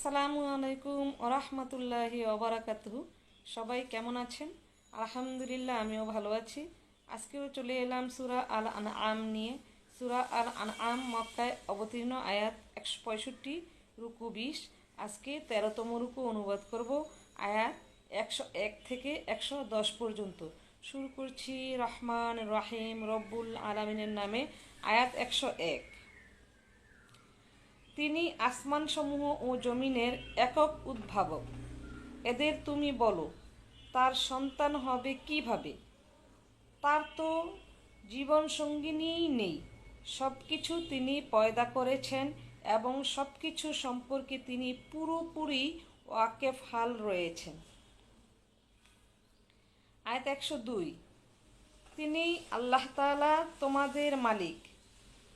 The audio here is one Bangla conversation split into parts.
আসসালামু আলাইকুম ওরহমতুল্লাহি ওবরাকাতুহু। সবাই কেমন আছেন? আলহামদুলিল্লাহ, আমিও ভালো আছি। আজকেও চলে এলাম সূরা আল আনআম নিয়ে। সূরা আল আনআম মক্কায় অবতীর্ণ, আয়াত 165, রুকু 20। আজকে 13তম রুকু অনুবাদ করব, আয়াত 101 থেকে 110 পর্যন্ত। শুরু করছি রহমান রহিম রব্বুল আলামিনের নামে। আয়াত 101। তিনি আসমানসমূহ ও জমিনের একক উদ্ভাবক। এদের তুমি বলো, তার সন্তান হবে কিভাবে? তার তো জীবনসঙ্গিনীই নেই। সব কিছু তিনি পয়দা করেছেন এবং সব কিছু সম্পর্কে তিনি পুরোপুরি ওয়াকেফহাল রয়েছেন। আয়াত 102। তিনি আল্লাহ তাআলা তোমাদের মালিক,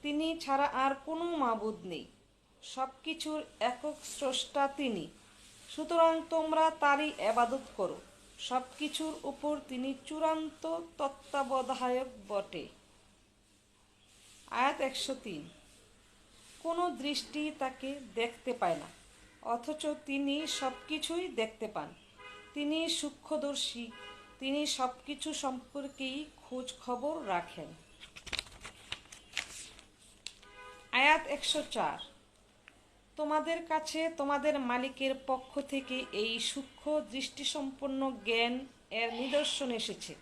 তিনি ছাড়া আর কোনো মাবুদ নেই। সব কিছুর একক স্রষ্টা তিনি, সুতরাং তোমরা তারই ইবাদত করো। সব কিছুর উপর তিনি চূড়ান্ত তত্ত্বাবধায়ক বটে। আয়াত 103। কোনো দৃষ্টি তাকে দেখতে পায় না, অথচ তিনি সব কিছুই দেখতে পান। তিনি সূক্ষ্মদর্শী, তিনি সব কিছু সম্পর্কেই খোঁজ খবর রাখেন। আয়াত 104। তোমাদের কাছে তোমাদের মালিকের পক্ষ থেকে এই সূক্ষ্ম দৃষ্টিসম্পন্ন জ্ঞান এর নিদর্শন এসেছে।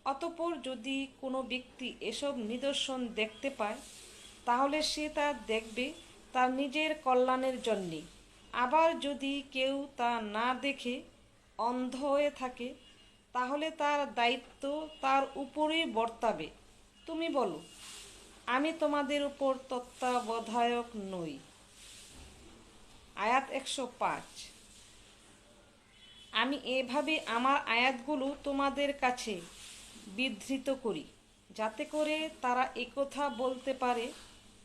অতঃপর যদি কোনো ব্যক্তি এসব নিদর্শন দেখতে পায়, তাহলে সে তা দেখবে তার নিজের কল্যাণের জন্যে। আবার যদি কেউ তা না দেখে অন্ধ হয়ে থাকে, তাহলে তার দায়িত্ব তার উপরেই বর্তাবে। তুমি বলো, আমি তোমাদের উপর তত্ত্বাবধায়ক নই। আয়াত 105। আমি এভাবে আমার আয়াতগুলো তোমাদের কাছে বিধৃত করি, যাতে করে তারা একথা বলতে পারে,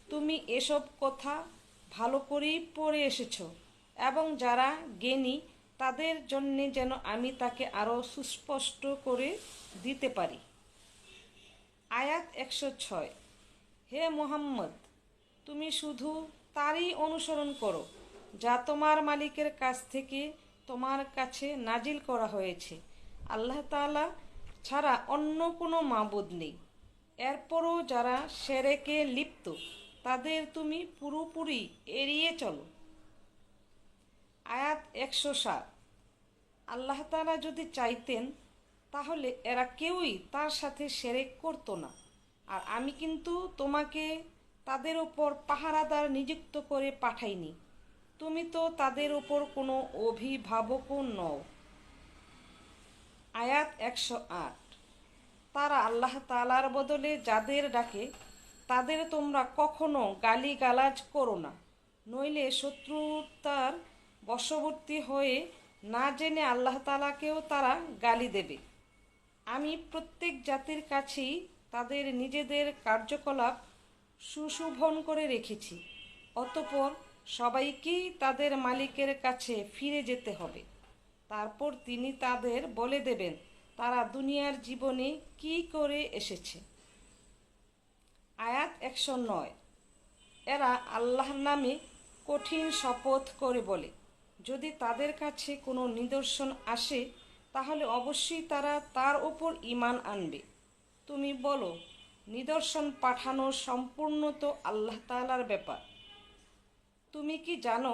তুমি এসব কথা ভালো করেই পড়ে এসেছ, এবং যারা জ্ঞানী তাদের জন্যে যেন আমি তাকে আরও সুস্পষ্ট করে দিতে পারি। আয়াত 106। হে মুহাম্মদ, তুমি শুধু তারই অনুসরণ করো যা তোমার মালিকের কাছ থেকে তোমার কাছে নাজিল করা হয়েছে। আল্লাহ তাআলা ছাড়া অন্য কোনো মাবুদ নেই। এরপরও যারা শিরকে লিপ্ত, তাদের তুমি পুরোপুরি এড়িয়ে চলো। আয়াত 107। আল্লাহ তাআলা যদি চাইতেন, তাহলে এরা কেউই তার সাথে শিরক করতো না। আর আমি কিন্তু তোমাকে তাদের ওপর পাহারাদার নিযুক্ত করে পাঠাইনি। তুমি তো তাদের ওপর কোনো অভিভাবকও নও। আয়াত 108। তারা আল্লাহ তাআলার বদলে যাদের ডাকে, তাদের তোমরা কখনো গালিগালাজ করো না, নইলে শত্রুতার বশবর্তী হয়ে না জেনে আল্লাহ তাআলাকেও তারা গালি দেবে। আমি প্রত্যেক জাতির কাছেই তাদের নিজেদের কার্যকলাপ সুশোভন করে রেখেছি। অতঃপর সবাইকেই তাদের মালিকের কাছে ফিরে যেতে হবে। তারপর তিনি তাদের বলে দেবেন তারা দুনিয়ার জীবনে কি করে এসেছে। আয়াত 109। এরা আল্লাহর নামে কঠিন শপথ করে বলে, যদি তাদের কাছে কোনো নিদর্শন আসে, তাহলে অবশ্যই তারা তার ওপর ঈমান আনবে। তুমি বলো, নিদর্শন পাঠানো সম্পূর্ণ তো আল্লাহ তাআলার ব্যাপার। তুমি কি জানো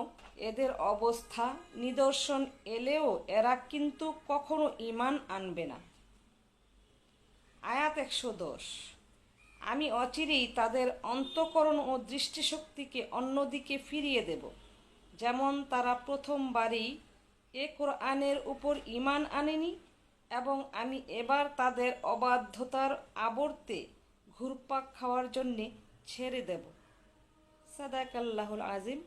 এদের অবস্থা? নিদর্শন এলেও এরা কিন্তু কখনো ঈমান আনবে না। আয়াত 110। আমি অচিরেই তাদের অন্তঃকরণ ও দৃষ্টিশক্তিকে অন্যদিকে ফিরিয়ে দেব, যেমন তারা প্রথমবারই এ কোরআনের উপর ঈমান আনেনি, এবং আমি এবার তাদের অবাধ্যতার আবর্তে ঘুরপাক খাওয়ার জন্যে ছেড়ে দেব। সাদাকাল্লাহুল আজিম।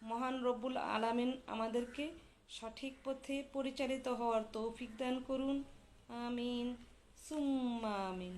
মহান রব্বুল আলামিন আমাদেরকে সঠিক পথে পরিচালিত হওয়ার তৌফিক দান করুন। আমিন সুম্মা আমিন।